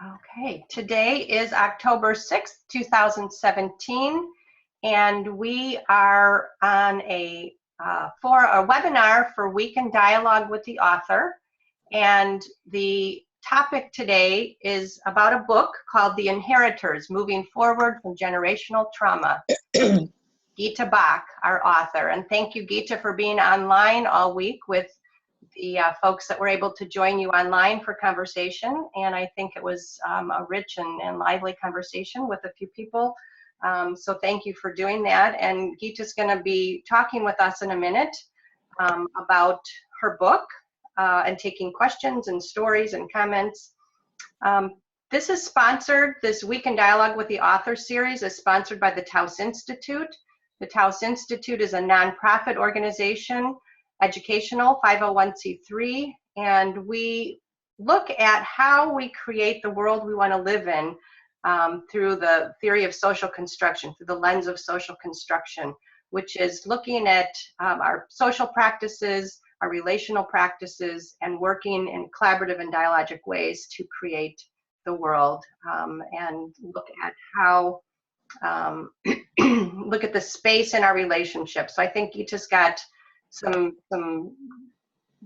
Okay, today is October 6th, 2017, and we are on for a webinar for Weekend Dialogue with the Author. And the topic today is about a book called The Inheritors, Moving Forward from Generational Trauma. Gita Bach, our author. And thank you, Gita, for being online all week with the folks that were able to join you online for conversation. And I think it was a rich and lively conversation with a few people. So thank you for doing that. And Gita's going to be talking with us in a minute about her book and taking questions and stories and comments. This is sponsored, this Week in Dialogue with the Author series is sponsored by the Taos Institute. The Taos Institute is a nonprofit organization, educational 501c3, and we look at how we create the world we want to live in through the theory of social construction, through the lens of social construction, which is looking at our social practices, our relational practices, and working in collaborative and dialogic ways to create the world, and look at how look at the space in our relationships. So I think Gita's got some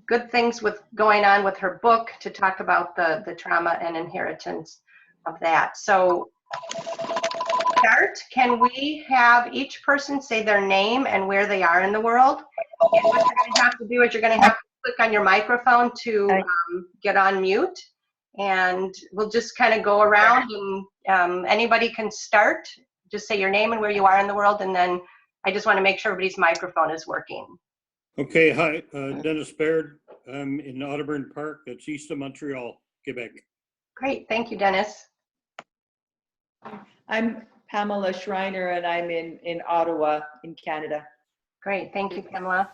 good things going on with her book to talk about the trauma and inheritance of that. So start, can we have each person say their name and where they are in the world? And what you're going to have to do is you're going to have to click on your microphone to get on mute. And we'll just kind of go around, and anybody can start. Just say your name and where you are in the world, and then I just want to make sure everybody's microphone is working. Okay, hi, Dennis Baird. I'm in Audubon Park, that's east of Montreal, Quebec. Great, thank you, Dennis. I'm Pamela Schreiner, and I'm in Ottawa, in Canada. Great, thank you, Pamela.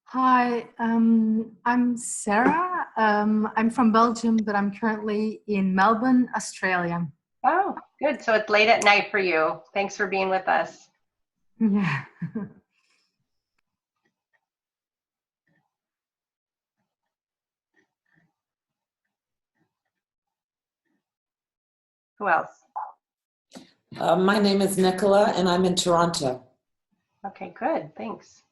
Hi, I'm Sarah. I'm from Belgium, but I'm currently in Melbourne, Australia. Oh, good. So it's late at night for you. Thanks for being with us. Yeah. Who else? My name is Nicola, and I'm in Toronto. Okay, good. Thanks.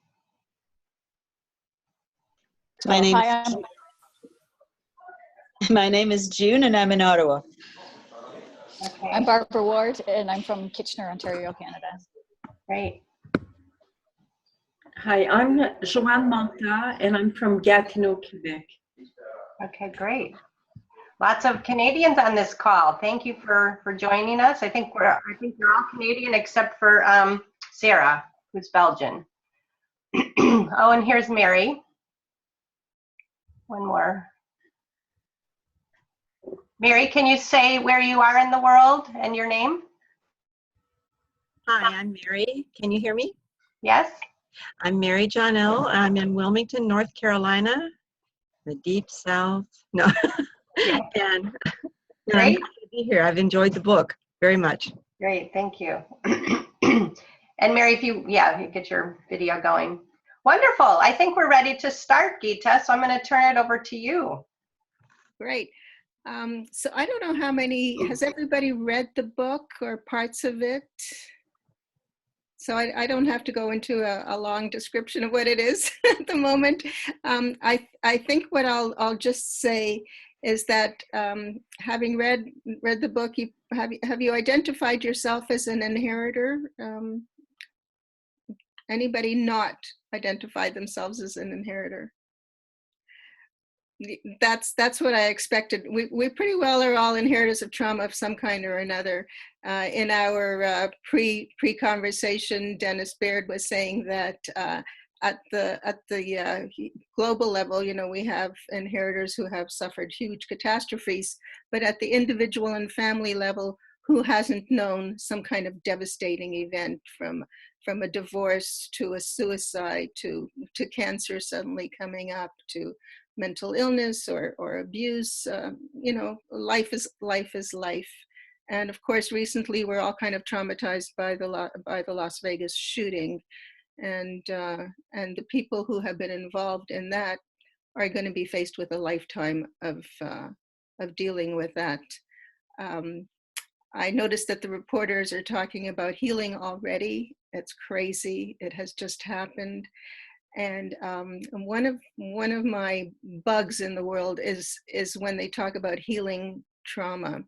My name is June, and I'm in Ottawa. Okay. I'm Barbara Ward, and I'm from Kitchener, Ontario, Canada. Great. Hi, I'm Joanne Manta, and I'm from Gatineau, Quebec. Okay, great. Lots of Canadians on this call. Thank you for joining us. I think we're all Canadian except for Sarah, who's Belgian. Oh, and here's Mary. One more. Mary, can you say where you are in the world and your name? Hi, I'm Mary. Can you hear me? Yes. I'm Mary Johnell. I'm in Wilmington, North Carolina, the deep south. No. Yeah. and Great. I'm happy to be here. I've enjoyed the book very much. Great, thank you. And Mary, if you get your video going. Wonderful. I think we're ready to start, Gita, so I'm going to turn it over to you. Great. So I don't know how many, has everybody read the book or parts of it? So I don't have to go into a long description of what it is at the moment. I think what I'll just say is that having read the book, have you identified yourself as an inheritor? Anybody not identified themselves as an inheritor? That's what I expected. We pretty well are all inheritors of trauma of some kind or another. In our pre-conversation, Dennis Baird was saying that at the global level, we have inheritors who have suffered huge catastrophes, but at the individual and family level, who hasn't known some kind of devastating event from a divorce to a suicide to cancer suddenly coming up to mental illness or abuse. Life is life. And of course, recently we're all kind of traumatized by the Las Vegas shooting, and the people who have been involved in that are going to be faced with a lifetime of dealing with that. I noticed that the reporters are talking about healing already. It's crazy. It has just happened. And one of my bugs in the world is when they talk about healing trauma.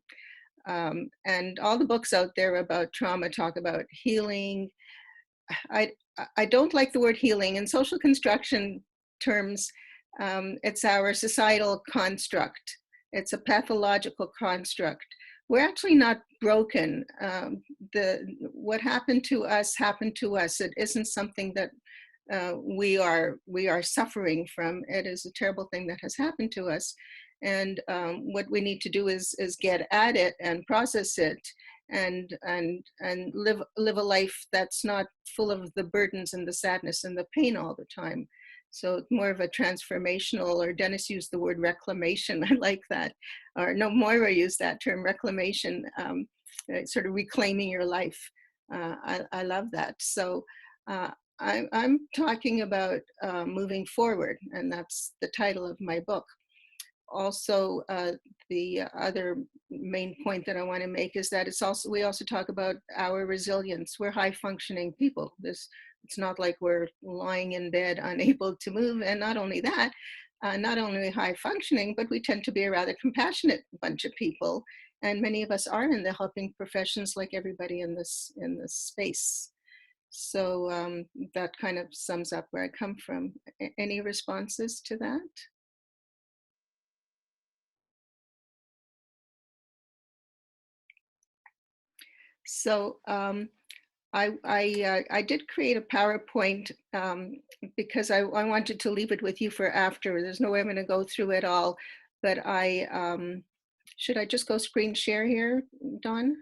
And all the books out there about trauma talk about healing. I don't like the word healing. In social construction terms, it's our societal construct. It's a pathological construct. We're actually not broken. What happened to us happened to us. It isn't something that we are suffering from. It is a terrible thing that has happened to us. And what we need to do is get at it and process it and live a life that's not full of the burdens and the sadness and the pain all the time. So more of a transformational, or Dennis used the word reclamation. I like that. Or no, Moira used that term, reclamation, sort of reclaiming your life. I love that. So I'm talking about moving forward, and that's the title of my book. Also, the other main point that I want to make is that we also talk about our resilience. We're high functioning people. It's not like we're lying in bed unable to move. And not only that, not only high functioning, but we tend to be a rather compassionate bunch of people. And many of us are in the helping professions, like everybody in this space. So that kind of sums up where I come from. Any responses to that? So I did create a PowerPoint because I wanted to leave it with you for after. There's no way I'm going to go through it all, but should I just go screen share here, Dawn?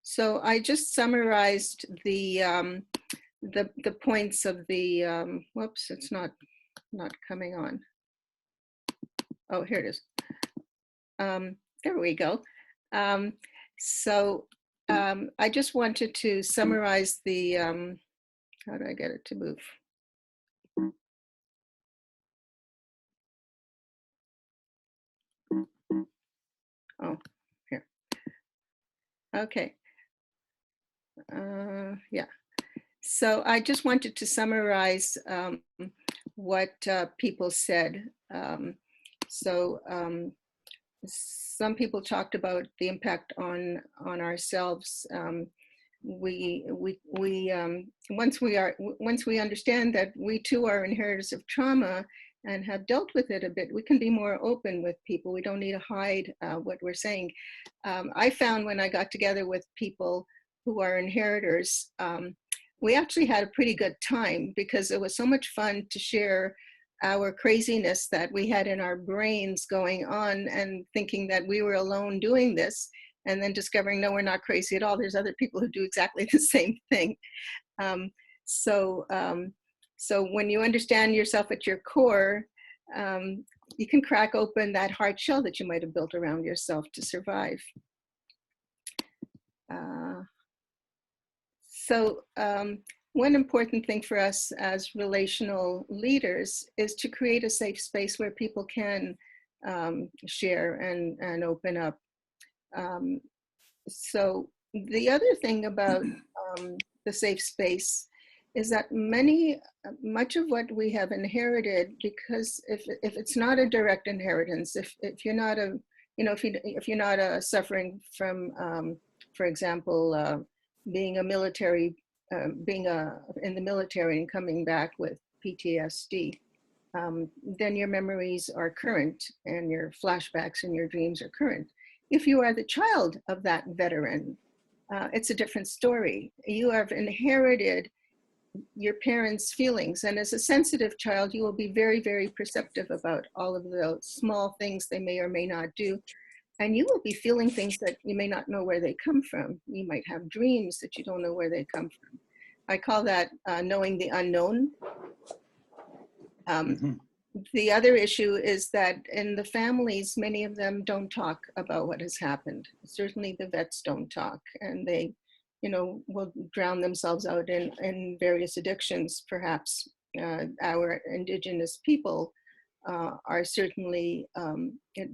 So I just summarized the points of the, whoops, it's not coming on. Oh, here it is. There we go. So I just wanted to summarize the, how do I get it to move? Oh, here. Okay. Yeah. So I just wanted to summarize what people said. Some people talked about the impact on ourselves. Once we understand that we too are inheritors of trauma and have dealt with it a bit, we can be more open with people. We don't need to hide what we're saying. I found when I got together with people who are inheritors, we actually had a pretty good time because it was so much fun to share our craziness that we had in our brains going on and thinking that we were alone doing this, and then discovering, no, we're not crazy at all. There's other people who do exactly the same thing. So when you understand yourself at your core, you can crack open that hard shell that you might have built around yourself to survive. One important thing for us as relational leaders is to create a safe space where people can share and open up. So the other thing about the safe space is that much of what we have inherited, because if it's not a direct inheritance, if you're not if you're not suffering from, for example, being a military, in the military and coming back with PTSD, then your memories are current and your flashbacks and your dreams are current. If you are the child of that veteran, it's a different story. You have inherited your parents' feelings, and as a sensitive child, you will be very, very perceptive about all of the small things they may or may not do. And you will be feeling things that you may not know where they come from. You might have dreams that you don't know where they come from. I call that knowing the unknown. The other issue is that in the families, many of them don't talk about what has happened. Certainly the vets don't talk, and they, will drown themselves out in various addictions. Perhaps our indigenous people are certainly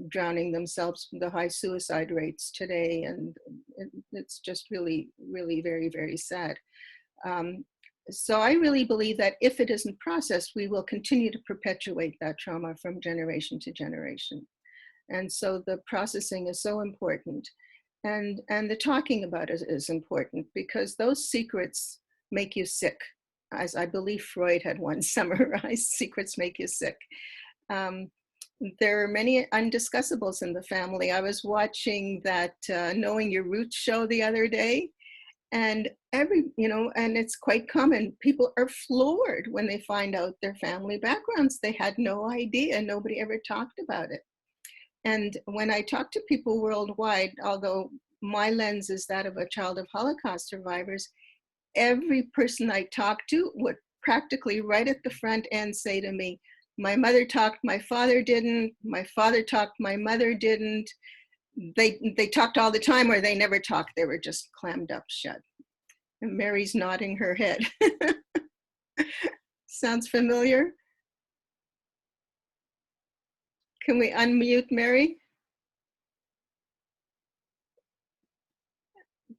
drowning themselves with the high suicide rates today. And it's just really, really very, very sad. So I really believe that if it isn't processed, we will continue to perpetuate that trauma from generation to generation. And so the processing is so important. And the talking about it is important, because those secrets make you sick. As I believe Freud had once summarized, secrets make you sick. There are many undiscussables in the family. I was watching that Knowing Your Roots show the other day, and and it's quite common. People are floored when they find out their family backgrounds. They had no idea. Nobody ever talked about it. And when I talk to people worldwide, although my lens is that of a child of Holocaust survivors, every person I talk to would practically right at the front end say to me, my mother talked, my father didn't, my father talked, my mother didn't. They talked all the time, or they never talked. They were just clammed up shut. And Mary's nodding her head. Sounds familiar? Can we unmute Mary?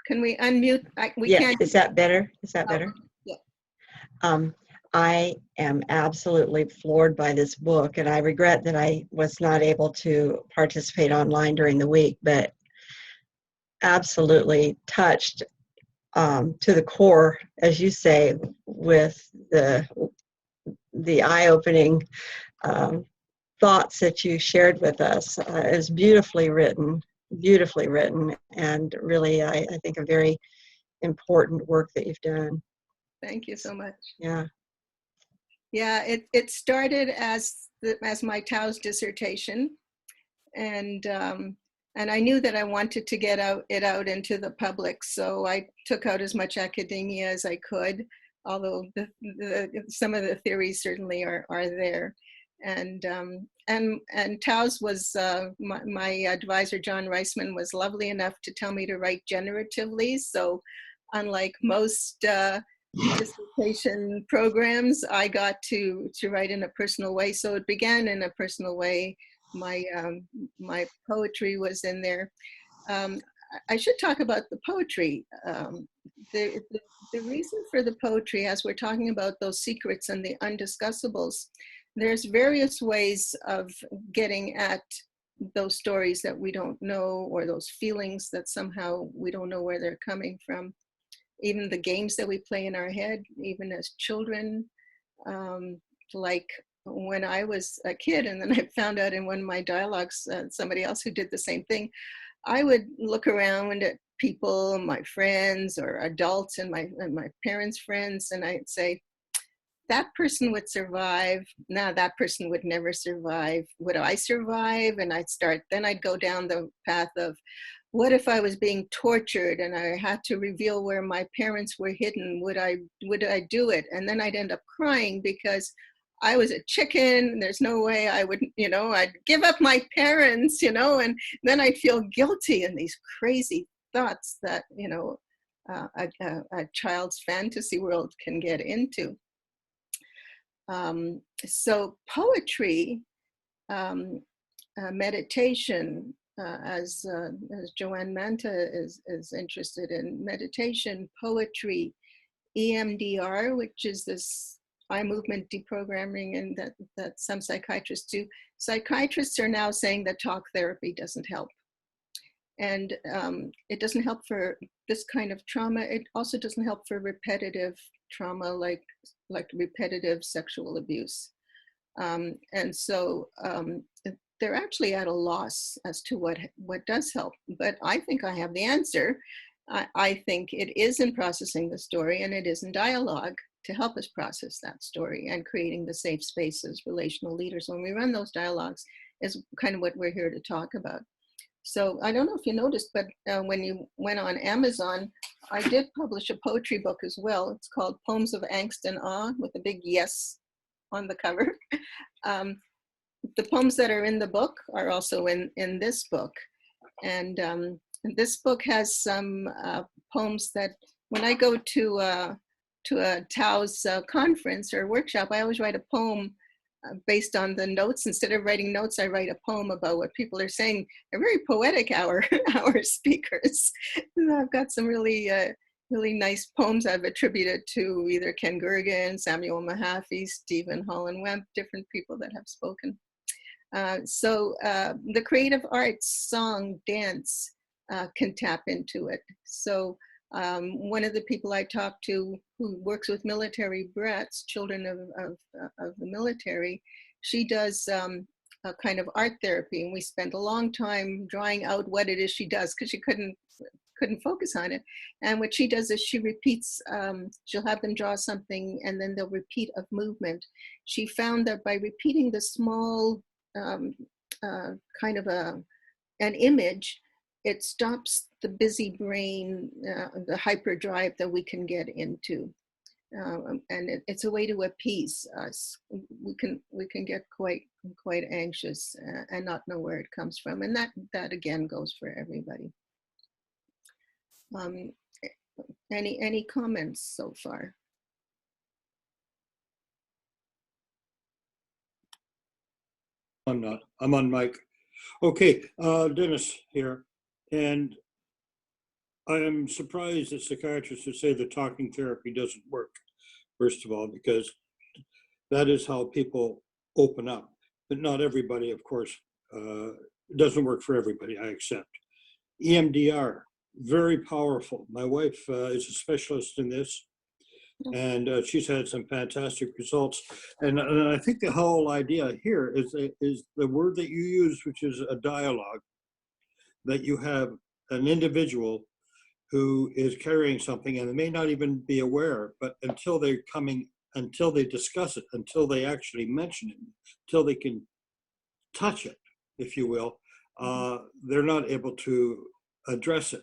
Can we unmute? We Yeah, can't. is that better? Is that better? Yeah. I am absolutely floored by this book, and I regret that I was not able to participate online during the week, but absolutely touched to the core, as you say, with the eye-opening thoughts that you shared with us. It's beautifully written, and really, I think a very important work that you've done. Thank you so much. Yeah. Yeah, it started as my Taos dissertation, and I knew that I wanted to get it out into the public, so I took out as much academia as I could. Although some of the theories certainly are there, and Taos was my advisor John Reisman was lovely enough to tell me to write generatively. So, unlike most dissertation programs, I got to write in a personal way. So it began in a personal way. My poetry was in there. I should talk about the poetry. The reason for the poetry, as we're talking about those secrets and the undiscussables, there's various ways of getting at those stories that we don't know, or those feelings that somehow we don't know where they're coming from. Even the games that we play in our head, even as children, like when I was a kid, and then I found out in one of my dialogues, somebody else who did the same thing, I would look around at people, my friends or adults and my parents' friends, and I'd say, that person would survive. No, that person would never survive. Would I survive? And then I'd go down the path of, what if I was being tortured and I had to reveal where my parents were hidden? Would I do it? And then I'd end up crying because I was a chicken, and there's no way I would, I'd give up my parents, and then I'd feel guilty, and these crazy thoughts that, a child's fantasy world can get into. So poetry, meditation, as Joanne Manta is interested in, meditation, poetry, EMDR, which is this eye movement deprogramming, and that some psychiatrists do. Psychiatrists are now saying that talk therapy doesn't help. And it doesn't help for this kind of trauma. It also doesn't help for repetitive trauma, like repetitive sexual abuse. And so they're actually at a loss as to what does help. But I think I have the answer. I think it is in processing the story, and it is in dialogue to help us process that story, and creating the safe spaces, relational leaders. When we run those dialogues is kind of what we're here to talk about. So I don't know if you noticed, but when you went on Amazon, I did publish a poetry book as well. It's called Poems of Angst and Awe, with a big yes on the cover. The poems that are in the book are also in this book. And this book has some poems that, when I go to a Taos conference or workshop, I always write a poem based on the notes. Instead of writing notes, I write a poem about what people are saying. They're very poetic, our speakers. And I've got some really nice poems I've attributed to either Ken Gergen, Samuel Mahaffey, Stephen Holland Wemp, different people that have spoken. So the creative arts, song, dance can tap into it. So one of the people I talked to who works with military brats, children of the military, she does a kind of art therapy, and we spent a long time drawing out what it is she does because she couldn't focus on it. And what she does is she repeats, she'll have them draw something and then they'll repeat a movement. She found that by repeating the small kind of an image, it stops the busy brain, the hyperdrive that we can get into. And it's a way to appease us. We can get quite anxious and not know where it comes from. And that again goes for everybody. Any comments so far? I'm not. I'm on mic. Okay, Dennis here. And I am surprised that psychiatrists would say that talking therapy doesn't work, first of all, because that is how people open up. But not everybody, of course, it doesn't work for everybody, I accept. EMDR, very powerful. My wife is a specialist in this, and she's had some fantastic results. And I think the whole idea here is the word that you use, which is a dialogue, that you have an individual who is carrying something and they may not even be aware, but until they discuss it, until they actually mention it, until they can touch it, if you will, they're not able to address it.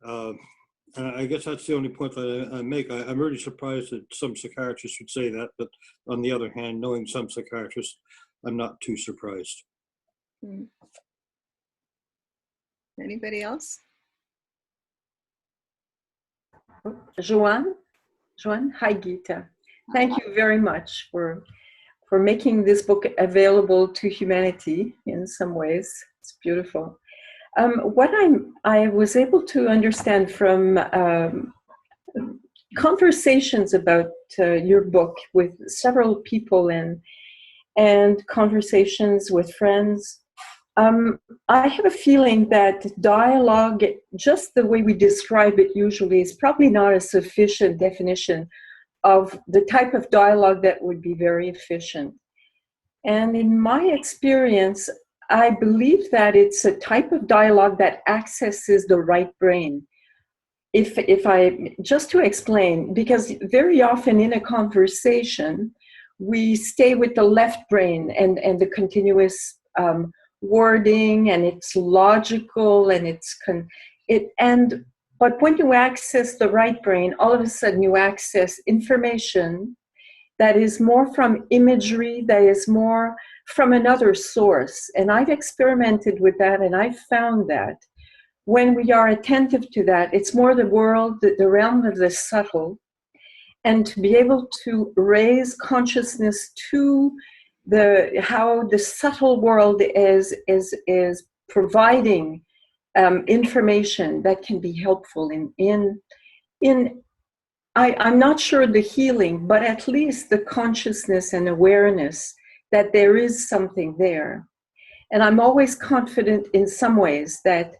And I guess that's the only point that I make. I'm really surprised that some psychiatrists would say that, but on the other hand, knowing some psychiatrists, I'm not too surprised. Anybody else? Joanne, hi Gita. Thank you very much for making this book available to humanity in some ways. It's beautiful. What I was able to understand from conversations about your book with several people and conversations with friends, I have a feeling that dialogue, just the way we describe it usually, is probably not a sufficient definition of the type of dialogue that would be very efficient. And in my experience, I believe that it's a type of dialogue that accesses the right brain. If I, just to explain, because very often in a conversation, we stay with the left brain and the continuous wording, and it's logical, and but when you access the right brain, all of a sudden you access information that is more from imagery, that is more from another source. And I've experimented with that, and I've found that when we are attentive to that, it's more the world, the realm of the subtle, and to be able to raise consciousness to how the subtle world is providing information that can be helpful I'm not sure the healing, but at least the consciousness and awareness that there is something there. And I'm always confident in some ways that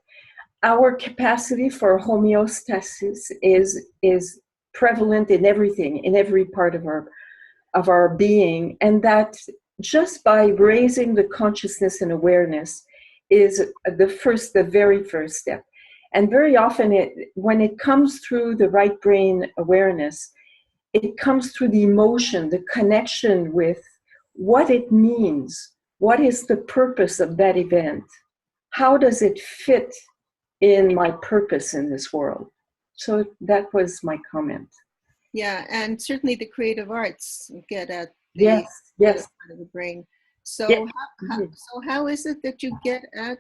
our capacity for homeostasis is prevalent in everything, in every part of our being, and that just by raising the consciousness and awareness is the very first step. And very often, when it comes through the right brain awareness, it comes through the emotion, the connection with what it means. What is the purpose of that event? How does it fit in my purpose in this world? So that was my comment. Yeah, and certainly the creative arts get at the yes part of the brain. So, yes. how is it that you get at?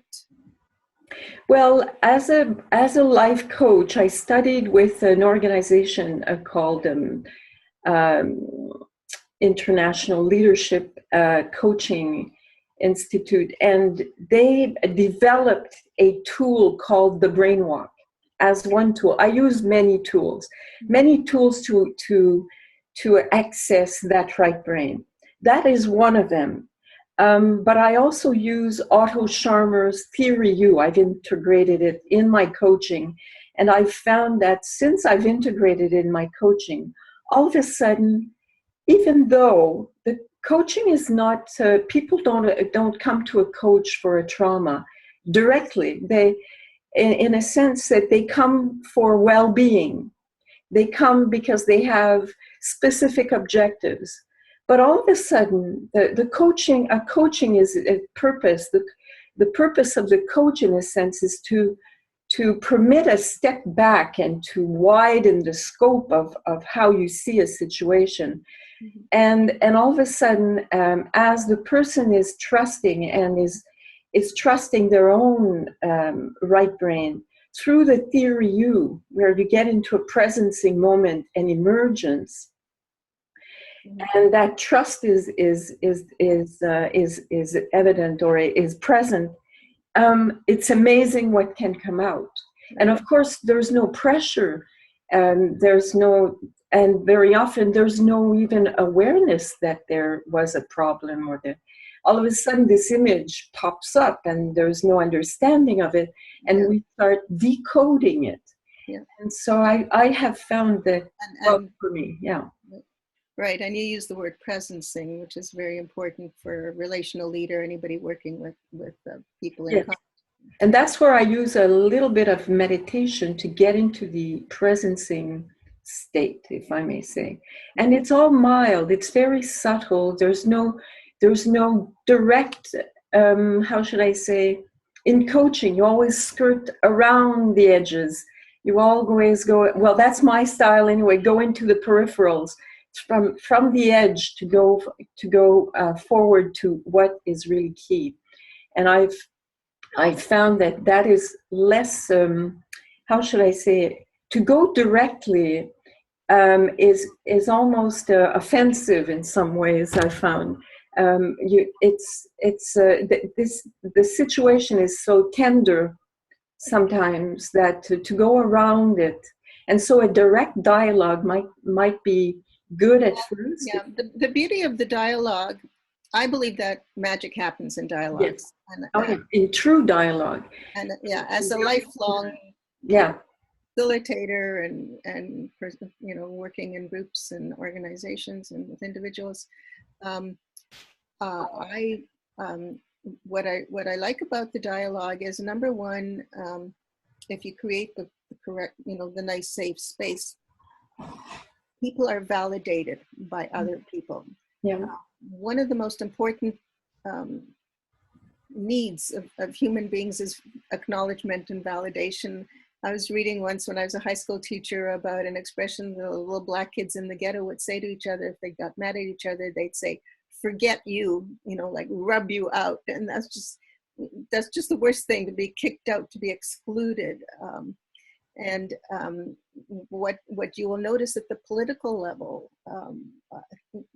Well, as a life coach, I studied with an organization called International Leadership Coaching Institute, and they developed a tool called the Brainwalk as one tool. I use many tools to access that right brain. That is one of them. But I also use Otto Scharmer's Theory U. I've integrated it in my coaching, and I've found that since I've integrated it in my coaching, all of a sudden, even though the coaching is not, people don't come to a coach for a trauma directly. They, in a sense, that they come for well-being. They come because they have specific objectives. But all of a sudden, a coaching is a purpose. The purpose of the coach, in a sense, is to permit a step back and to widen the scope of how you see a situation. And all of a sudden, as the person is trusting and is trusting their own right brain through the Theory U, where you get into a presencing moment and emergence, and that trust is evident or is present. It's amazing what can come out. And of course, there's no pressure. And very often there's no even awareness that there was a problem, or that all of a sudden this image pops up and there's no understanding of it, and we start decoding it. Yeah. And so I have found that for me, yeah. Right, and you use the word presencing, which is very important for a relational leader, anybody working with people in conflict. And that's where I use a little bit of meditation to get into the presencing state, if I may say. And it's all mild, it's very subtle. There's no direct, how should I say, in coaching, you always skirt around the edges. You always go, well, that's my style anyway, go into the peripherals. From the edge to go forward to what is really key. And I've found that is less, how should I say it, to go directly is almost offensive in some ways, I found. The situation is so tender sometimes that to go around it, and so a direct dialogue might be good at first. Yeah, the beauty of the dialogue, I believe that magic happens in dialogues. Yes. In true dialogue. And yeah, as a lifelong facilitator and working in groups and organizations and with individuals, what I like about the dialogue is, number one, if you create the correct, the nice safe space, people are validated by other people. Yeah. One of the most important needs of human beings is acknowledgement and validation. I was reading once when I was a high school teacher about an expression the little black kids in the ghetto would say to each other if they got mad at each other. They'd say, "Forget you," like rub you out, and that's just the worst thing, to be kicked out, to be excluded. And what you will notice at the political level,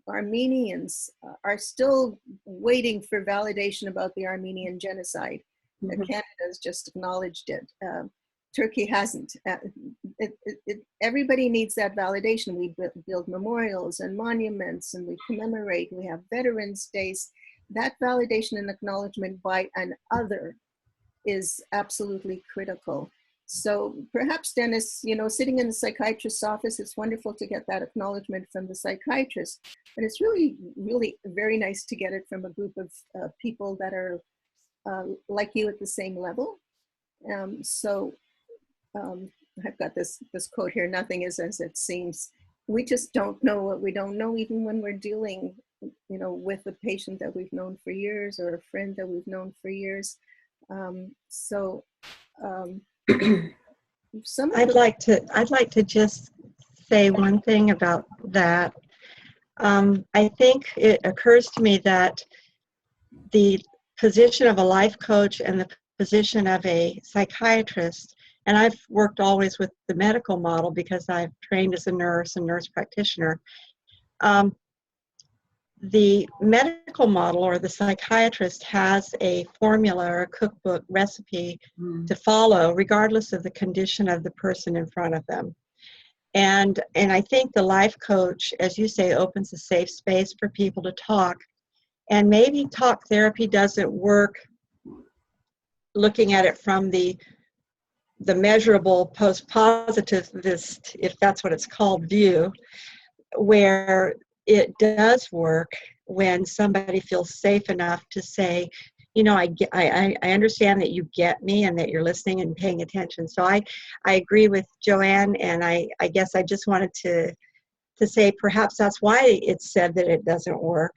Armenians are still waiting for validation about the Armenian genocide. Canada has just acknowledged it. Turkey hasn't. Everybody needs that validation. We build memorials and monuments, and we commemorate. We have Veterans Days. That validation and acknowledgement by an other is absolutely critical. So perhaps, Dennis, sitting in the psychiatrist's office, it's wonderful to get that acknowledgement from the psychiatrist, but it's really, really very nice to get it from a group of people that are like you at the same level. I've got this quote here: "Nothing is as it seems." We just don't know what we don't know, even when we're dealing, with a patient that we've known for years or a friend that we've known for years. I'd like to just say one thing about that. I think it occurs to me that the position of a life coach and the position of a psychiatrist, and I've worked always with the medical model because I've trained as a nurse and nurse practitioner. the medical model or the psychiatrist has a formula or a cookbook recipe to follow regardless of the condition of the person in front of them. And I think the life coach, as you say, opens a safe space for people to talk. And maybe talk therapy doesn't work looking at it from the measurable post-positivist, if that's what it's called, view, where it does work when somebody feels safe enough to say, you know, I understand that you get me and that you're listening and paying attention. So I agree with Joanne, and I guess I just wanted to say perhaps that's why it's said that it doesn't work,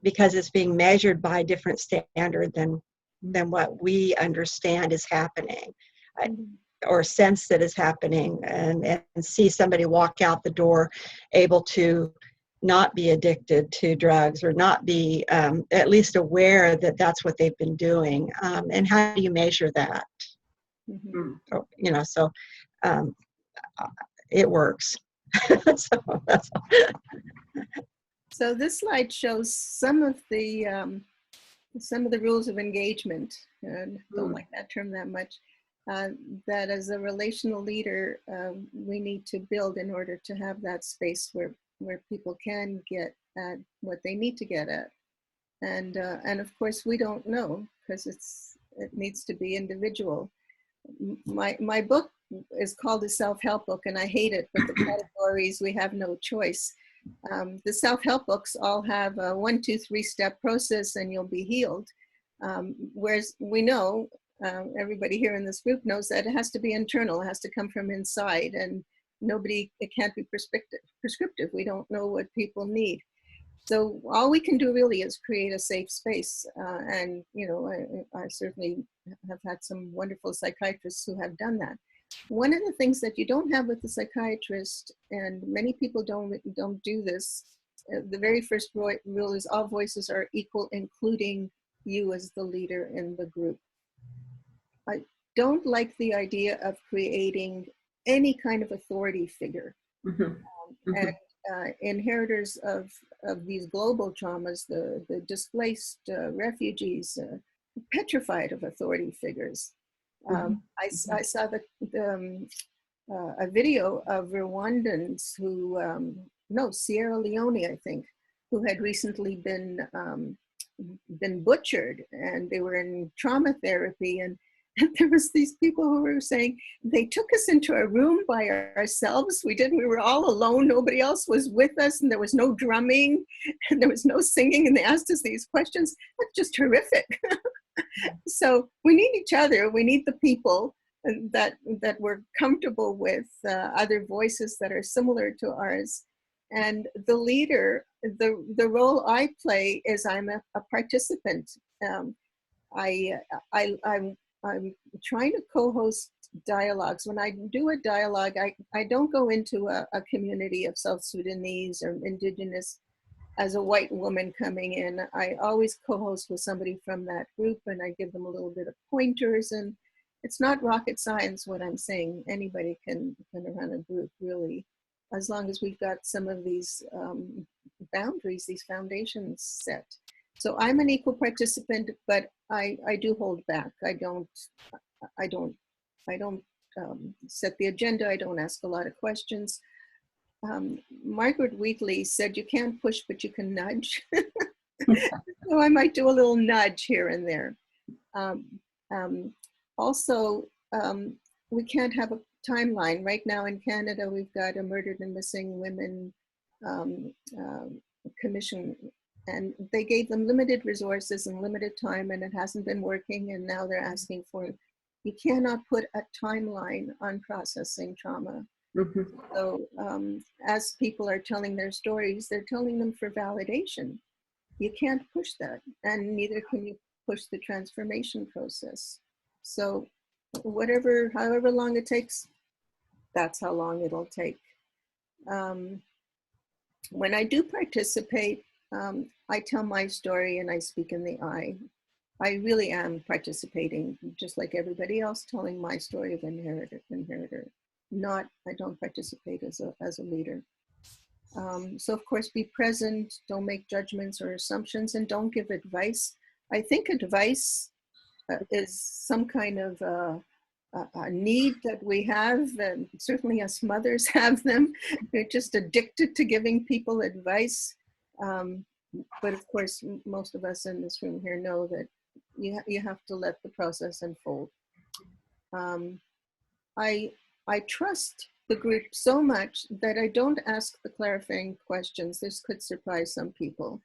because it's being measured by a different standard than what we understand is happening. Or sense that is happening, and see somebody walk out the door able to not be addicted to drugs, or not be at least aware that that's what they've been doing. And how do you measure that? Or, you know, so it works. So that's all. So this slide shows some of the rules of engagement, and don't like that term that much, that as a relational leader, we need to build in order to have that space where people can get at what they need to get at. And of course, we don't know, because it needs to be individual. My book is called a self-help book, and I hate it, but the categories, we have no choice. The self-help books all have a 1, 2, 3-step process and you'll be healed. Whereas we know, everybody here in this group knows that it has to be internal, it has to come from inside, and it can't be prescriptive. We don't know what people need. So all we can do really is create a safe space. And, you know, I certainly have had some wonderful psychiatrists who have done that. One of the things that you don't have with the psychiatrist, and many people don't do this, the very first rule is all voices are equal, including you as the leader in the group. I don't like the idea of creating any kind of authority figure. And inheritors of these global traumas, the displaced refugees, petrified of authority figures. I saw a video of Rwandans who, no, Sierra Leone, I think, who had recently been butchered, and they were in trauma therapy, and there was these people who were saying, they took us into a room by ourselves. We were all alone. Nobody else was with us, and there was no drumming and there was no singing. And they asked us these questions. That's just horrific. So we need each other. We need the people that we're comfortable with, other voices that are similar to ours. And the leader, the role I play is I'm a participant. I'm trying to co-host dialogues. When I do a dialogue, I don't go into a community of South Sudanese or indigenous as a white woman coming in. I always co-host with somebody from that group, and I give them a little bit of pointers. And it's not rocket science what I'm saying. Anybody can run a group, really, as long as we've got some of these boundaries, these foundations set. So I'm an equal participant, but I do hold back. I don't set the agenda. I don't ask a lot of questions. Margaret Wheatley said you can't push, but you can nudge. So I might do a little nudge here and there. Also, we can't have a timeline. Right now in Canada, we've got a Murdered and Missing Women Commission, and they gave them limited resources and limited time, and it hasn't been working, and now they're asking for, you cannot put a timeline on processing trauma. So as people are telling their stories, they're telling them for validation. You can't push that, and neither can you push the transformation process. So however long it takes, that's how long it'll take. When I do participate, I tell my story and I speak in the I. I really am participating, just like everybody else, telling my story of inheritor. I don't participate as a leader. So of course, be present, don't make judgments or assumptions, and don't give advice. I think advice is some kind of a need that we have, and certainly us mothers have them. They're just addicted to giving people advice. But of course, most of us in this room here know that you have to let the process unfold. I trust the group so much that I don't ask the clarifying questions. This could surprise some people.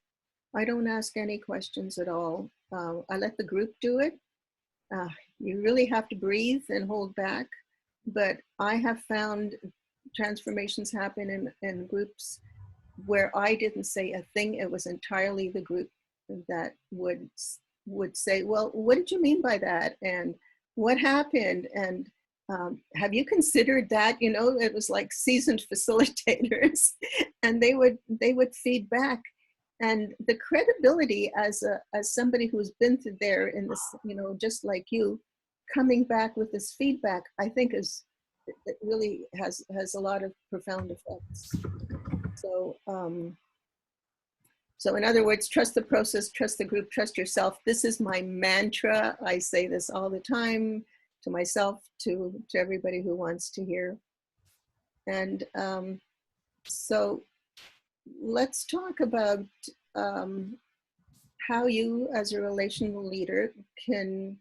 I don't ask any questions at all. I let the group do it. You really have to breathe and hold back. But I have found transformations happen in groups where I didn't say a thing. It was entirely the group that would say, well, what did you mean by that? And what happened? And have you considered that? You know, it was like seasoned facilitators, and they would feed back. And the credibility as somebody who's been through there in this, you know, just like you, coming back with this feedback, I think it really has a lot of profound effects. So, so in other words, trust the process, trust the group, trust yourself. This is my mantra. I say this all the time to myself, to everybody who wants to hear. And so let's talk about how you, as a relational leader, can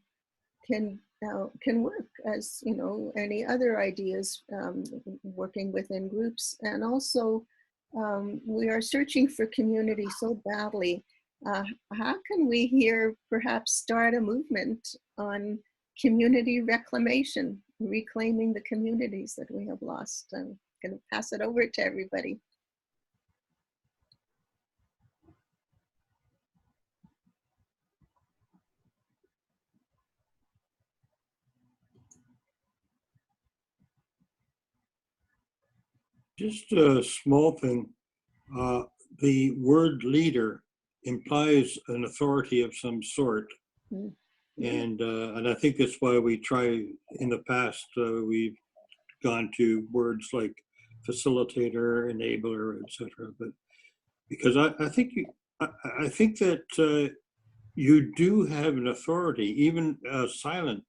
work, as you know, any other ideas working within groups. And also, we are searching for community so badly. How can we here perhaps start a movement on community reclamation, reclaiming the communities that we have lost? I'm going to pass it over to everybody. Just a small thing. The word leader implies an authority of some sort. And I think that's why we try, in the past, we've gone to words like facilitator, enabler, etc. But because I think that you do have an authority, even silent.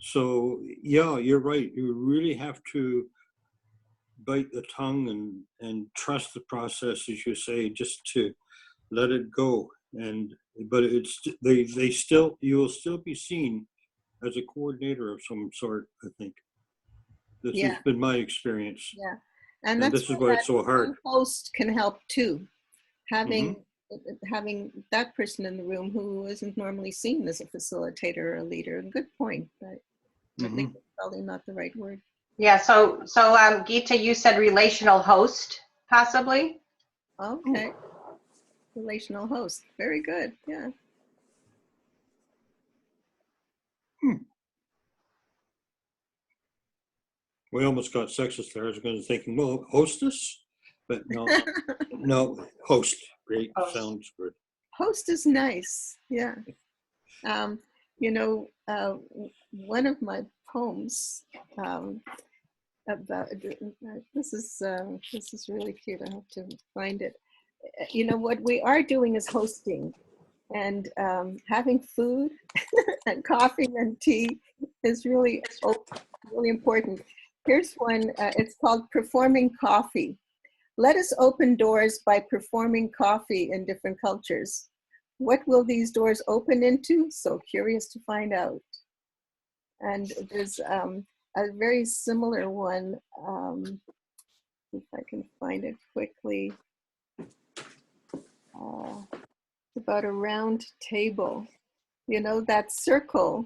So yeah, you're right. You really have to bite the tongue and trust the process, as you say, just to let it go. But it's they still, you will still be seen as a coordinator of some sort. I think this has been my experience. Yeah, and that's this is why it's so hard. Host can help too. Having that person in the room who isn't normally seen as a facilitator or a leader. Good point. But I think that's probably not the right word. Yeah. So Geeta, you said relational host, possibly. Okay. Relational host. Very good. Yeah. We almost got sexist there. I was going to thinking, well, hostess, but no, no, host. Great, sounds good. Host is nice. Yeah. You know, one of my poems about this is really cute. I have to find it. You know, what we are doing is hosting, and having food and coffee and tea is really important. Here's one. It's called Performing Coffee. Let us open doors by performing coffee in different cultures. What will these doors open into? So curious to find out. And there's a very similar one. If I can find it quickly. About a round table. You know, that circle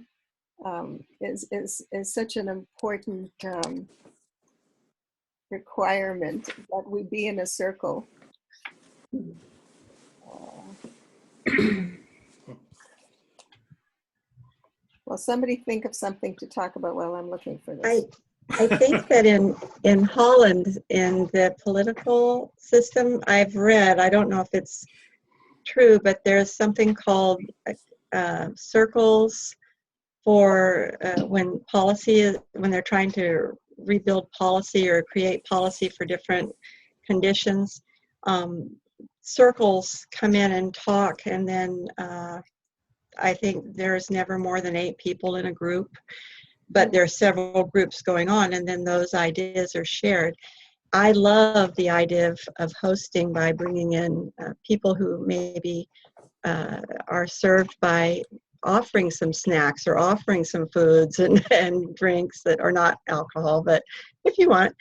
is such an important requirement that we be in a circle. Well, somebody think of something to talk about while I'm looking for this. I think that in Holland, in the political system, I've read, I don't know if it's true, but there's something called circles for when they're trying to rebuild policy or create policy for different conditions. Circles come in and talk, and then I think there's never more than 8 people in a group, but there are several groups going on, and then those ideas are shared. I love the idea of hosting by bringing in people who maybe are served by offering some snacks or offering some foods and drinks that are not alcohol, but if you want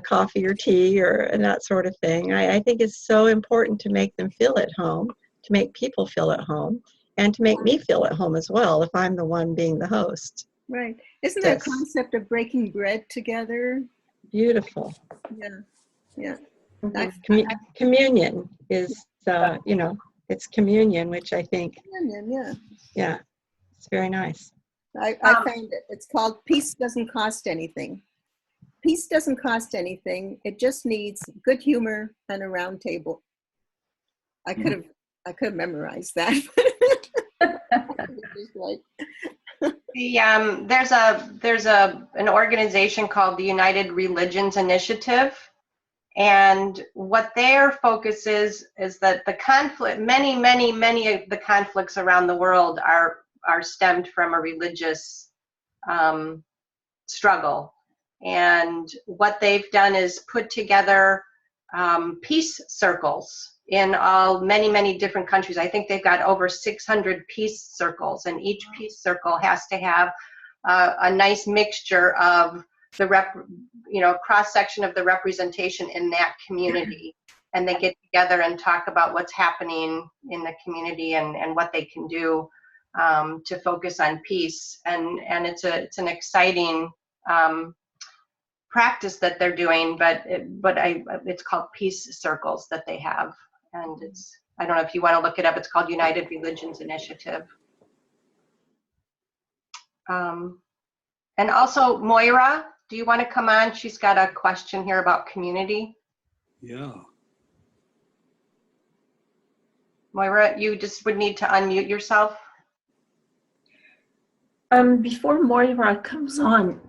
coffee or tea and that sort of thing. I think it's so important to make them feel at home, to make people feel at home, and to make me feel at home as well if I'm the one being the host. Right. Isn't that Yes. concept of breaking bread together? Beautiful. Yeah. Yeah. Communion is, it's communion, which I think, Yeah. it's very nice. I found it. It's called Peace Doesn't Cost Anything. Peace doesn't cost anything. It just needs good humor and a round table. I could have memorized that. There's an organization called the United Religions Initiative, and what their focus is that the conflict, many of the conflicts around the world are stemmed from a religious struggle. And what they've done is put together peace circles in many different countries. I think they've got over 600 peace circles, and each peace circle has to have a nice mixture of the cross section of the representation in that community. And they get together and talk about what's happening in the community and what they can do to focus on peace. And it's an exciting practice that they're doing, but it's called peace circles that they have. And I don't know if you want to look it up, it's called United Religions Initiative. And also, Moira, do you want to come on? She's got a question here about community. Yeah. Moira, you just would need to unmute yourself. Before Moira comes on,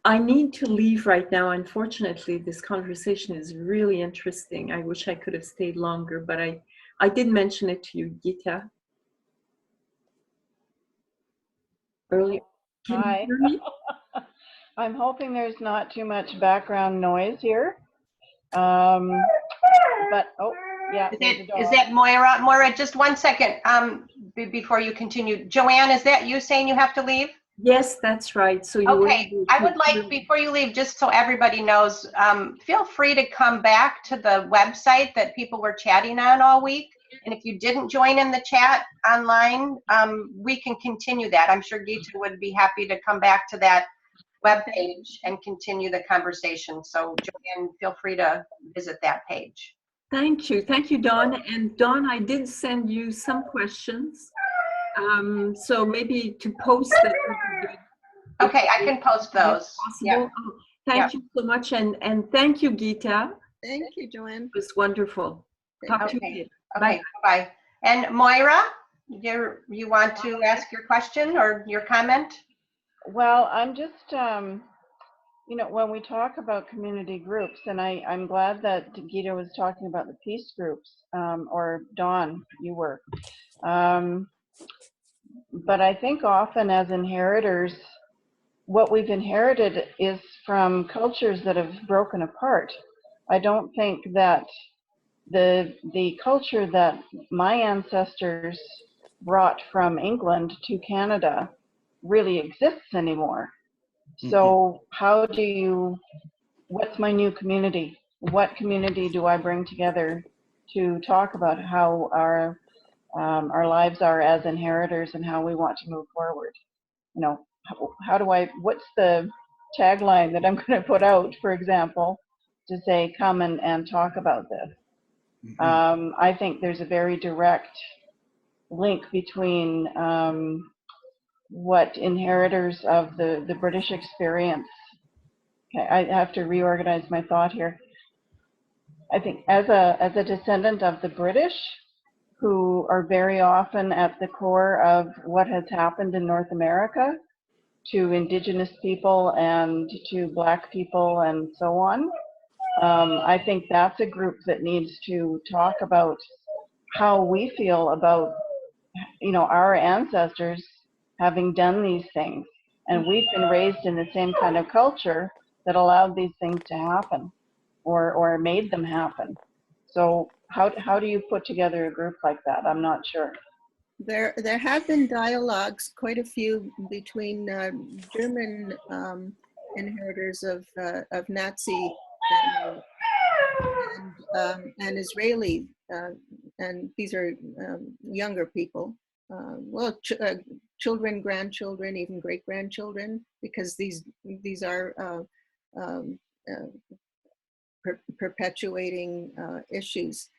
I need to leave right now. Unfortunately, this conversation is really interesting. I wish I could have stayed longer, but I did mention it to you, Gita, earlier. Can Hi. you hear me? I'm hoping there's not too much background noise here. But, oh, yeah. Is that Moira? Moira, just 1 second before you continue. Joanne, is that you saying you have to leave? Yes, that's right. So you okay, I would like, before you leave, just so everybody knows, feel free to come back to the website that people were chatting on all week. And if you didn't join in the chat online, we can continue that. I'm sure Gita would be happy to come back to that webpage and continue the conversation. So Joanne, feel free to visit that page. Thank you. Thank you, Dawn. And Dawn, I did send you some questions. So maybe to post that. Okay, I can post those. Yep. Oh, thank you so much. And thank you, Gita. Thank you, Joanne. It was wonderful. Talk to you later. Okay, bye. And Moira, you want to ask your question or your comment? Well, I'm just, when we talk about community groups, and I'm glad that Gita was talking about the peace groups, or Dawn, you were. But I think often as inheritors, what we've inherited is from cultures that have broken apart. I don't think that the culture that my ancestors brought from England to Canada really exists anymore. So what's my new community? What community do I bring together to talk about how our lives are as inheritors and how we want to move forward? What's the tagline that I'm going to put out, for example, to say, come and talk about this? I think there's a very direct link between what inheritors of the British experience. Okay, I have to reorganize my thought here. I think as a descendant of the British, who are very often at the core of what has happened in North America to Indigenous people and to Black people and so on, I think that's a group that needs to talk about how we feel about, you know, our ancestors having done these things. And we've been raised in the same kind of culture that allowed these things to happen, or made them happen. So how do you put together a group like that? I'm not sure. There have been dialogues, quite a few, between German inheritors of Nazi and Israeli, and these are younger people. Children, grandchildren, even great grandchildren, because these are perpetuating issues.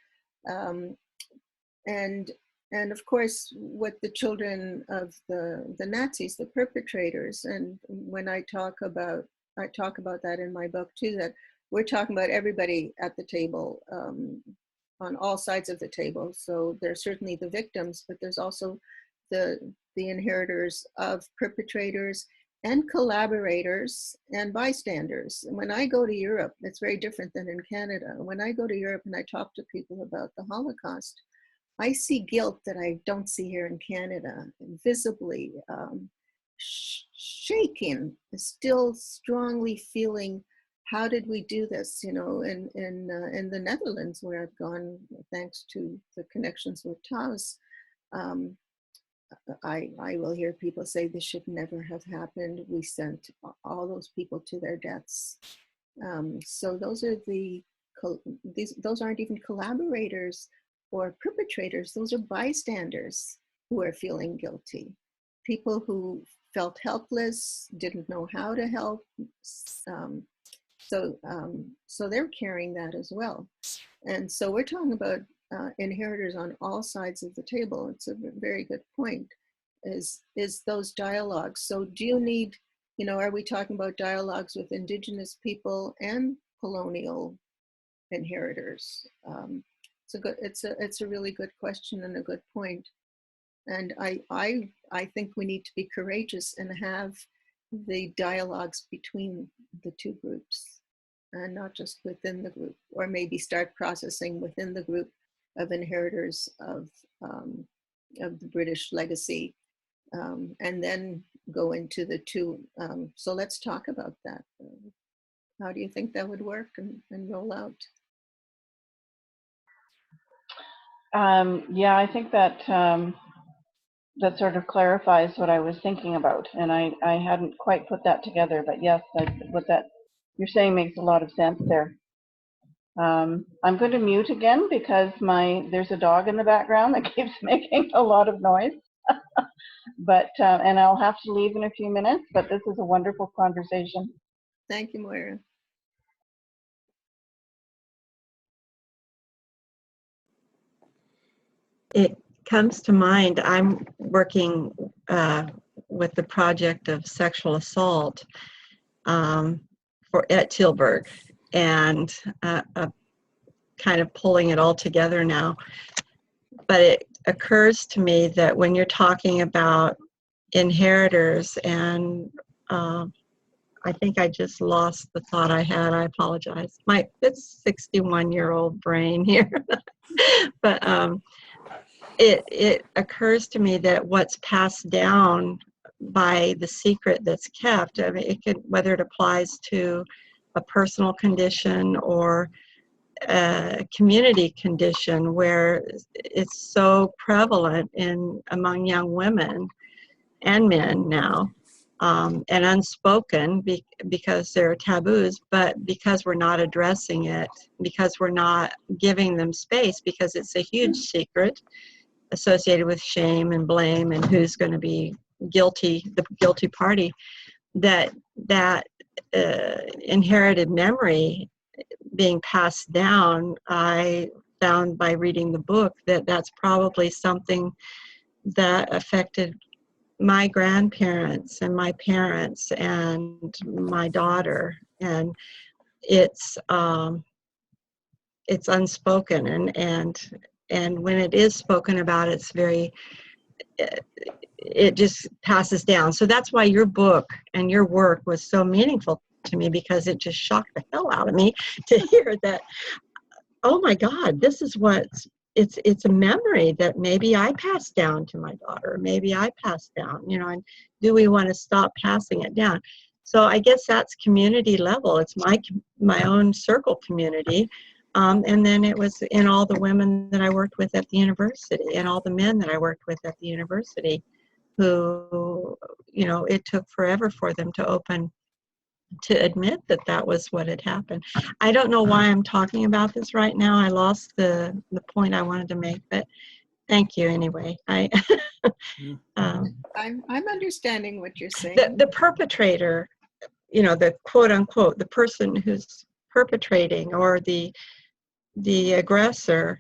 And of course, what the children of the Nazis, the perpetrators, and when I talk about that in my book too, that we're talking about everybody at the table, on all sides of the table. So there's certainly the victims, but there's also the inheritors of perpetrators and collaborators and bystanders. And when I go to Europe, it's very different than in Canada. When I go to Europe and I talk to people about the Holocaust, I see guilt that I don't see here in Canada, visibly shaking, still strongly feeling, how did we do this? You know, in the Netherlands, where I've gone thanks to the connections with Taos, I will hear people say this should never have happened. We sent all those people to their deaths. So those are those aren't even collaborators or perpetrators. Those are bystanders who are feeling guilty. People who felt helpless, didn't know how to help. So they're carrying that as well. And so we're talking about inheritors on all sides of the table. It's a very good point, is those dialogues. So do you need, you know, are we talking about dialogues with Indigenous people and colonial inheritors? It's a really good question and a good point. And I think we need to be courageous and have the dialogues between the two groups, and not just within the group, or maybe start processing within the group of inheritors of the British legacy, and then go into the two. So let's talk about that. How do you think that would work and roll out? Yeah, I think that that sort of clarifies what I was thinking about, and I hadn't quite put that together, but yes, what that you're saying makes a lot of sense there. I'm going to mute again because there's a dog in the background that keeps making a lot of noise. But and I'll have to leave in a few minutes, but this is a wonderful conversation. Thank you, Moira. It comes to mind, I'm working with the project of sexual assault at Tilburg, and kind of pulling it all together now. But it occurs to me that when you're talking about inheritors, and I think I just lost the thought I had. I apologize. It's 61-year-old brain here. But it occurs to me that what's passed down by the secret that's kept, I mean, it could, whether it applies to a personal condition or a community condition where it's so prevalent among young women and men now, and unspoken because there are taboos, but because we're not addressing it, because we're not giving them space, because it's a huge secret associated with shame and blame and who's going to be guilty, the guilty party, that inherited memory being passed down. I found by reading the book that that's probably something that affected my grandparents and my parents and my daughter, and it's unspoken, and when it is spoken about, it's very, it just passes down. So that's why your book and your work was so meaningful to me because it just shocked the hell out of me to hear that, oh my God, this is it's a memory that maybe I passed down to my daughter, maybe I passed down, and do we want to stop passing it down? So I guess that's community level. It's my own circle community. And then it was in all the women that I worked with at the university and all the men that I worked with at the university who, it took forever for them to admit that that was what had happened. I don't know why I'm talking about this right now. I lost the point I wanted to make, but thank you anyway. I'm understanding what you're saying. The perpetrator, the quote unquote, the person who's perpetrating or the aggressor,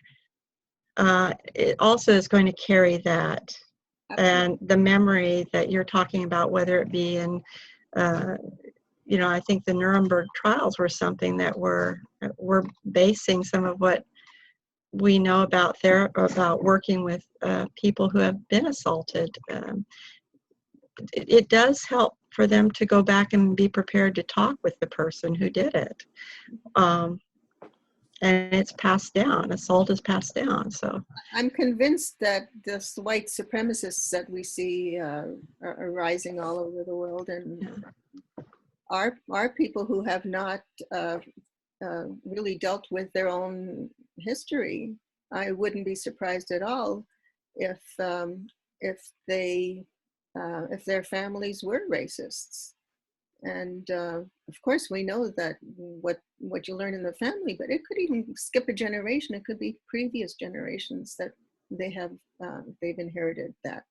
it also is going to carry that. Absolutely. And the memory that you're talking about, whether it be in, I think the Nuremberg trials were something that we're basing some of what we know about working with people who have been assaulted. It does help for them to go back and be prepared to talk with the person who did it. And it's passed down. Assault is passed down. So I'm convinced that this white supremacists that we see are rising all over the world, and are people who have not really dealt with their own history. I wouldn't be surprised at all if their families were racists. And of course, we know that what you learn in the family, but it could even skip a generation. It could be previous generations that they've inherited that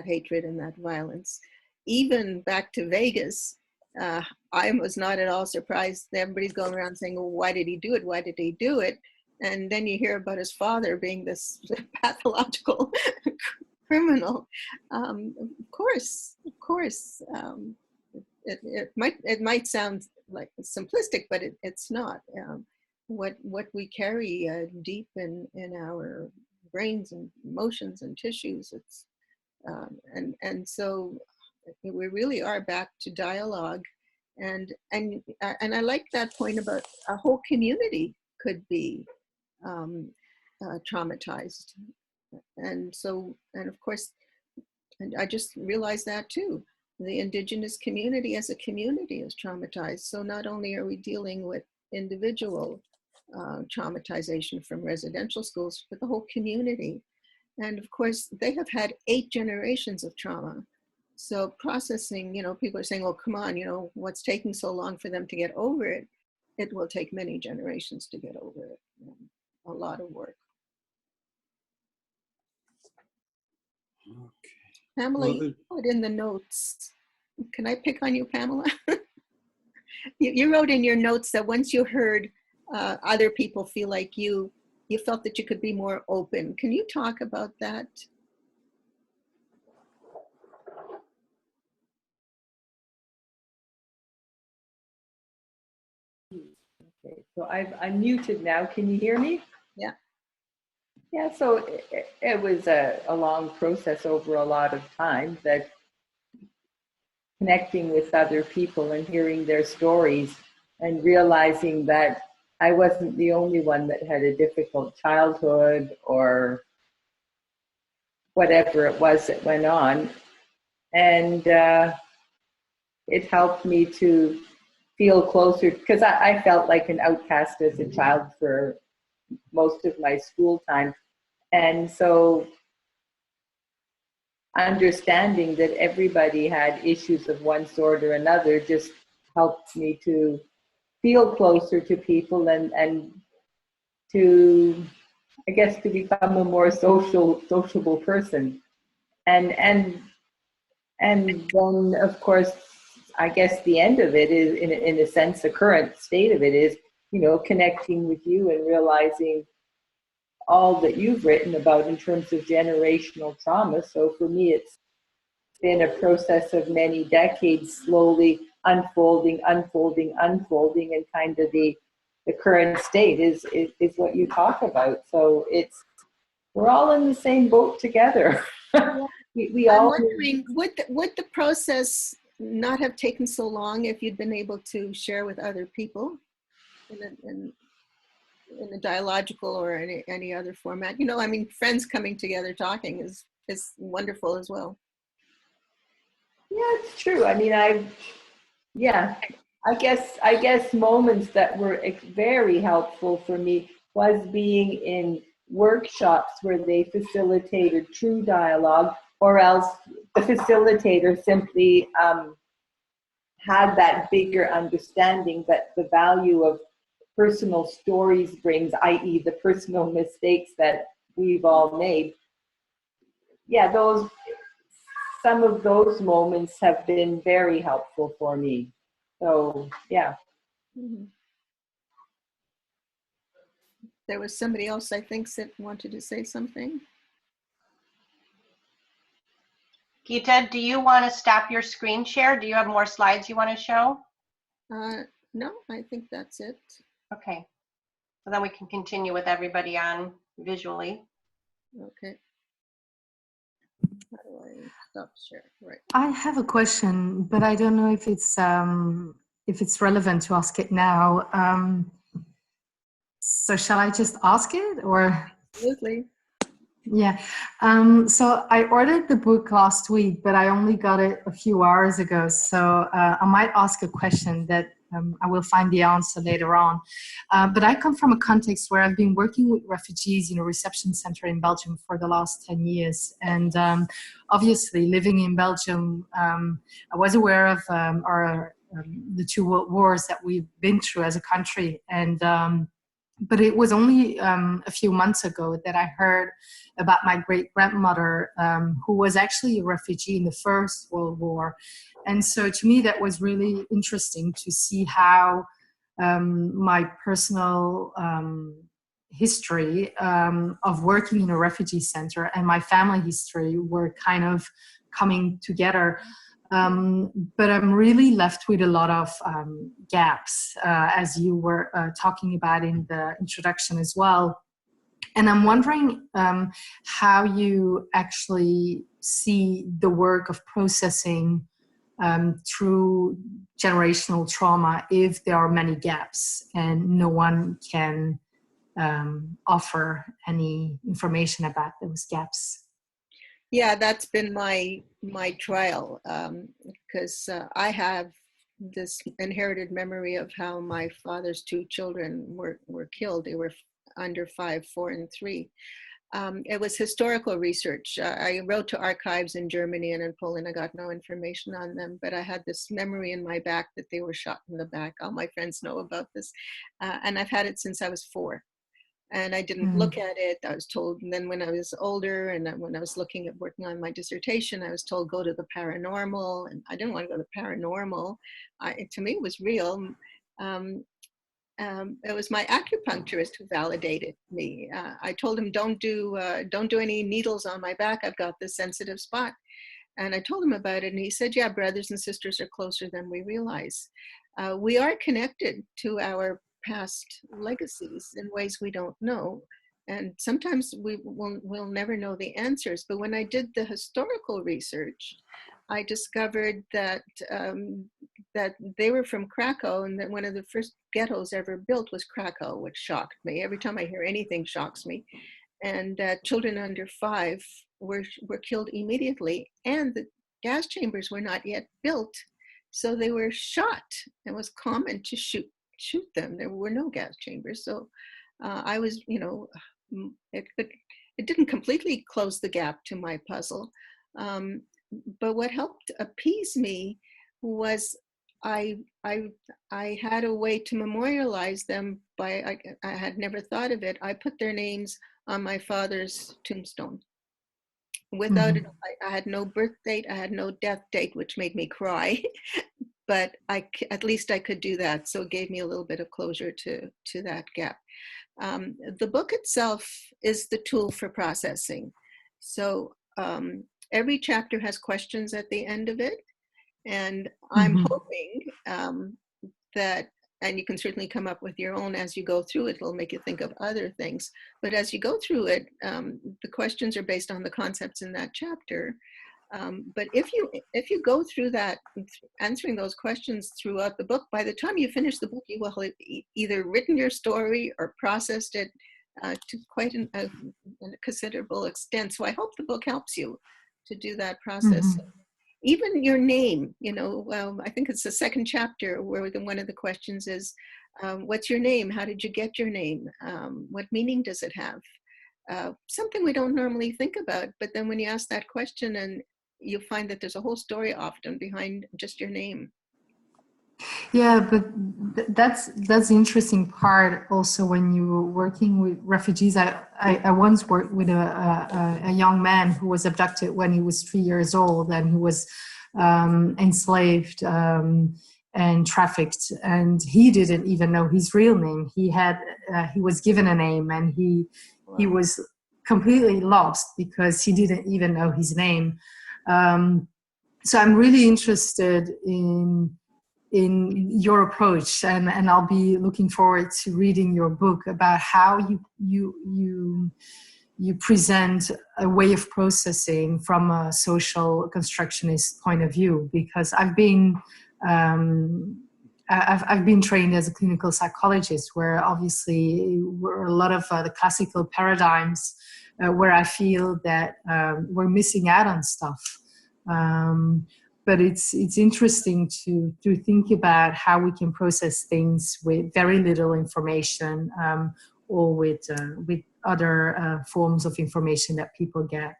hatred and that violence. Even back to Vegas, I was not at all surprised. Everybody's going around saying, "Well, why did he do it? Why did he do it?" And then you hear about his father being this pathological criminal. Of course. It might sound like simplistic, but it's not. What we carry deep in our brains and emotions and tissues. It's and so we really are back to dialogue, and I like that point about a whole community could be traumatized. And of course, and I just realized that too. The indigenous community as a community is traumatized. So not only are we dealing with individual traumatization from residential schools, but the whole community. And of course, they have had 8 generations of trauma. So processing, people are saying, well, come on, what's taking so long for them to get over it? It will take many generations to get over it. A lot of work. Okay. Pamela, Well, you put in the notes. Can I pick on you, Pamela? You wrote in your notes that once you heard other people feel like you felt that you could be more open. Can you talk about that? Okay, so I'm muted now. Can you hear me? Yeah. Yeah, so it was a long process over a lot of time, that connecting with other people and hearing their stories and realizing that I wasn't the only one that had a difficult childhood or whatever it was that went on. And it helped me to feel closer, because I felt like an outcast as a child for most of my school time. And so understanding that everybody had issues of one sort or another just helped me to feel closer to people and to, I guess, to become a more sociable person. And then, of course, I guess the end of it is, in a sense, the current state of it is, connecting with you and realizing all that you've written about in terms of generational trauma. So for me, it's been a process of many decades, slowly unfolding, and kind of the current state is what you talk about. So we're all in the same boat together. we I'm all wondering, would the process not have taken so long if you'd been able to share with other people in a dialogical or any other format. You know, I mean, friends coming together talking is wonderful as well. Yeah, it's true. I mean, I guess moments that were very helpful for me was being in workshops where they facilitated true dialogue, or else the facilitator simply had that bigger understanding that the value of personal stories brings, i.e. the personal mistakes that we've all made. Yeah, some of those moments have been very helpful for me. So, yeah. Mm-hmm. There was somebody else, I think, that wanted to say something. Gita, do you want to stop your screen share? Do you have more slides you want to show? No, I think that's it. Okay. So then we can continue with everybody on visually. Okay. How do I stop share? Right. I have a question, but I don't know if it's relevant to ask it now. So shall I just ask it, or? Absolutely. Yeah. So I ordered the book last week, but I only got it a few hours ago. So I might ask a question that I will find the answer later on. But I come from a context where I've been working with refugees in a reception center in Belgium for the last 10 years. And obviously living in Belgium, I was aware of the two world wars that we've been through as a country. And but it was only a few months ago that I heard about my great-grandmother, who was actually a refugee in the First World War. And so to me, that was really interesting to see how my personal history of working in a refugee center and my family history were kind of coming together. But I'm really left with a lot of gaps, as you were talking about in the introduction as well. And I'm wondering how you actually see the work of processing through generational trauma if there are many gaps and no one can offer any information about those gaps. Yeah, that's been my trial, because I have this inherited memory of how my father's two children were killed. They were under 5, 4, and 3. It was historical research. I wrote to archives in Germany and in Poland. I got no information on them, but I had this memory in my back that they were shot in the back. All my friends know about this. And I've had it since I was 4. And I didn't look at it. I was told, and then when I was older and when I was working on my dissertation, I was told, go to the paranormal. And I didn't want to go to the paranormal. To me, it was real. It was my acupuncturist who validated me. I told him, don't do any needles on my back. I've got this sensitive spot. And I told him about it. And he said, yeah, brothers and sisters are closer than we realize. We are connected to our past legacies in ways we don't know. And sometimes we'll never know the answers. But when I did the historical research, I discovered that that they were from Krakow, and that one of the first ghettos ever built was Krakow, which shocked me. Every time I hear anything shocks me. And children under 5 were killed immediately, and the gas chambers were not yet built, so they were shot. It was common to shoot them. There were no gas chambers, so I was, it didn't completely close the gap to my puzzle. But what helped appease me was I had a way to memorialize them by, I had never thought of it. I put their names on my father's tombstone. Without it, I had no birth date, I had no death date, which made me cry. But at least I could do that. So it gave me a little bit of closure to that gap. The book itself is the tool for processing. So every chapter has questions at the end of it. And I'm hoping that, and you can certainly come up with your own as you go through it, it'll make you think of other things. But as you go through it, the questions are based on the concepts in that chapter. But if you go through that, answering those questions throughout the book, by the time you finish the book, you will have either written your story or processed it to quite a considerable extent. So I hope the book helps you to do that process. Even your name, I think it's the second chapter where one of the questions is, what's your name? How did you get your name? What meaning does it have? Something we don't normally think about, but then when you ask that question, and you find that there's a whole story often behind just your name. Yeah, but that's the interesting part also when you're working with refugees. I once worked with a young man who was abducted when he was 3 years old, and he was enslaved and trafficked, and he didn't even know his real name. He was given a name, and he was completely lost because he didn't even know his name. So I'm really interested in your approach, and I'll be looking forward to reading your book about how you present a way of processing from a social constructionist point of view, because I've been trained as a clinical psychologist, where obviously were a lot of the classical paradigms where I feel that we're missing out on stuff. But it's interesting to think about how we can process things with very little information, or with other forms of information that people get.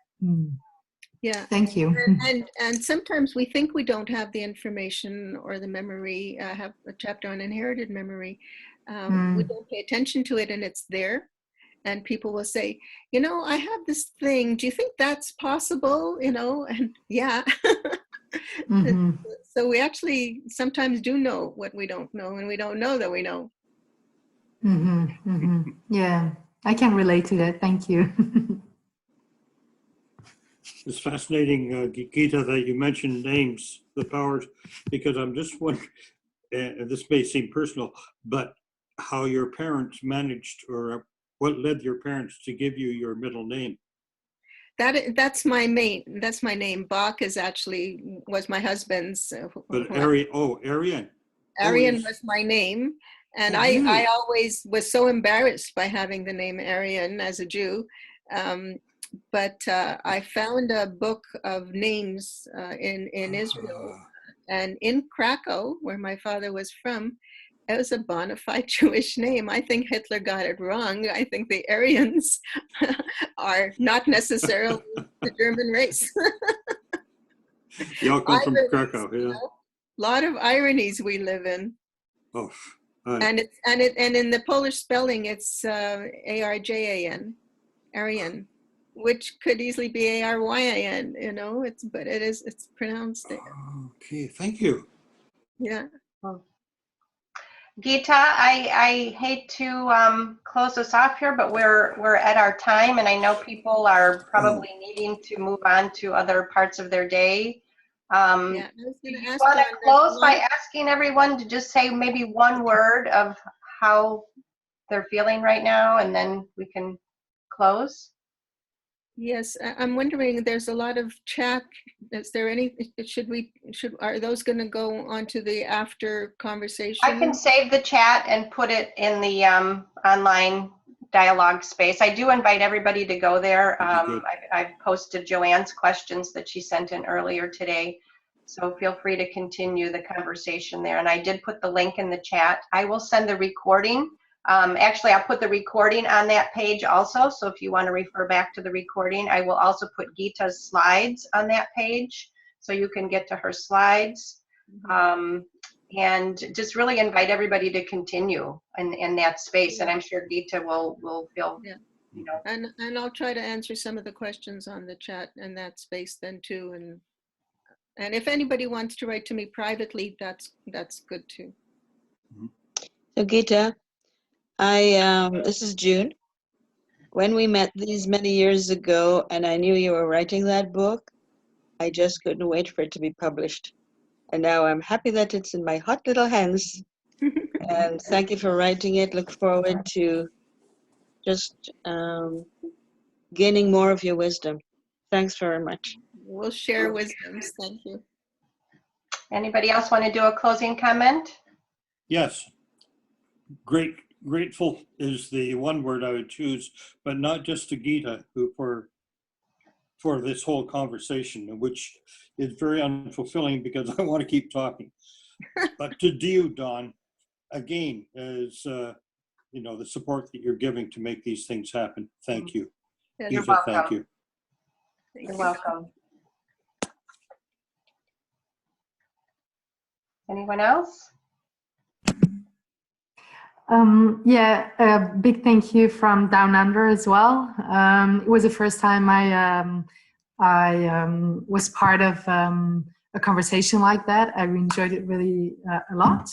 Yeah. Thank you. And sometimes we think we don't have the information or the memory. I have a chapter on inherited memory. We don't pay attention to it, and it's there. And people will say, I have this thing. Do you think that's possible? And yeah. So we actually sometimes do know what we don't know, and we don't know that we know. Yeah, I can relate to that. Thank you. It's fascinating, Gita, that you mentioned names, the powers, because I'm just wondering, and this may seem personal, but how your parents managed, or what led your parents to give you your middle name. That's my name. Bach was my husband's. But Arian. Arian was my name. And really? I always was so embarrassed by having the name Arian as a Jew. But I found a book of names in Israel, and in Krakow, where my father was from, it was a bona fide Jewish name. I think Hitler got it wrong. I think the Aryans are not necessarily the German race. You all come from Krakow, yeah. A lot of ironies we live in. Oh, and in the Polish spelling, it's Arjan, Aryan, which could easily be Aryan. But it's pronounced there. Okay, thank you. Yeah. Gita, I hate to close us off here, but we're at our time, and I know people are probably needing to move on to other parts of their day. Do you want to close by asking everyone to just say maybe one word of how they're feeling right now, and then we can close? Yes, I'm wondering, there's a lot of chat. Is there any, are those going to go onto the after conversation? I can save the chat and put it in the online dialogue space. I do invite everybody to go there. I've posted Joanne's questions that she sent in earlier today. So feel free to continue the conversation there. And I did put the link in the chat. I will send the recording. Actually, I'll put the recording on that page also. So if you want to refer back to the recording, I will also put Gita's slides on that page so you can get to her slides. And just really invite everybody to continue in that space. And I'm sure Gita will feel, And I'll try to answer some of the questions on the chat in that space then too. And if anybody wants to write to me privately, that's good too. So Gita, this is June. When we met these many years ago, and I knew you were writing that book, I just couldn't wait for it to be published. And now I'm happy that it's in my hot little hands. And thank you for writing it. Look forward to just gaining more of your wisdom. Thanks very much. we'll share wisdoms. Thank you. Anybody else want to do a closing comment? Yes. Grateful is the one word I would choose, but not just to Gita, who for this whole conversation, which is very unfulfilling because I want to keep talking. But to you, Dawn, again, as the support that you're giving to make these things happen. Thank you. Yes. You're Gita, welcome. thank you. You're welcome. Anyone else? Yeah, a big thank you from Down Under as well. It was the first time I was part of a conversation like that. I enjoyed it really a lot,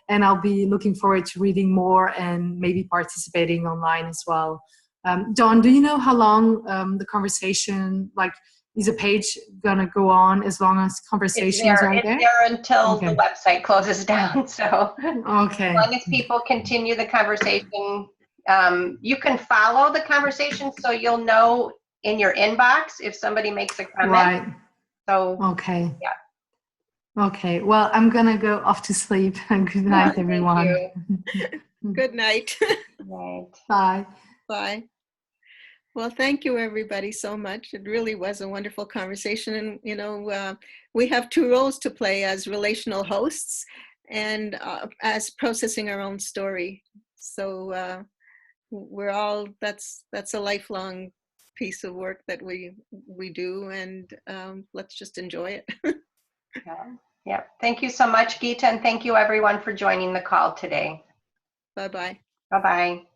and I'll be looking forward to reading more and maybe participating online as well. Dawn, do you know how long the conversation, like, is a page gonna go on as long as conversations are there? It's there until Okay. the website closes down. So Okay. as long as people continue the conversation, you can follow the conversation so you'll know in your inbox if somebody makes a comment. Right. So Okay. yeah. Okay. Well, I'm gonna go off to sleep. Good night, everyone. Good night. Right. Bye. Bye. Well, thank you, everybody, so much. It really was a wonderful conversation. And, we have two roles to play as relational hosts and as processing our own story. So we're all, that's a lifelong piece of work that we do, and let's just enjoy it. Yeah. Thank you so much, Geeta, and thank you everyone for joining the call today. Bye-bye. Bye-bye.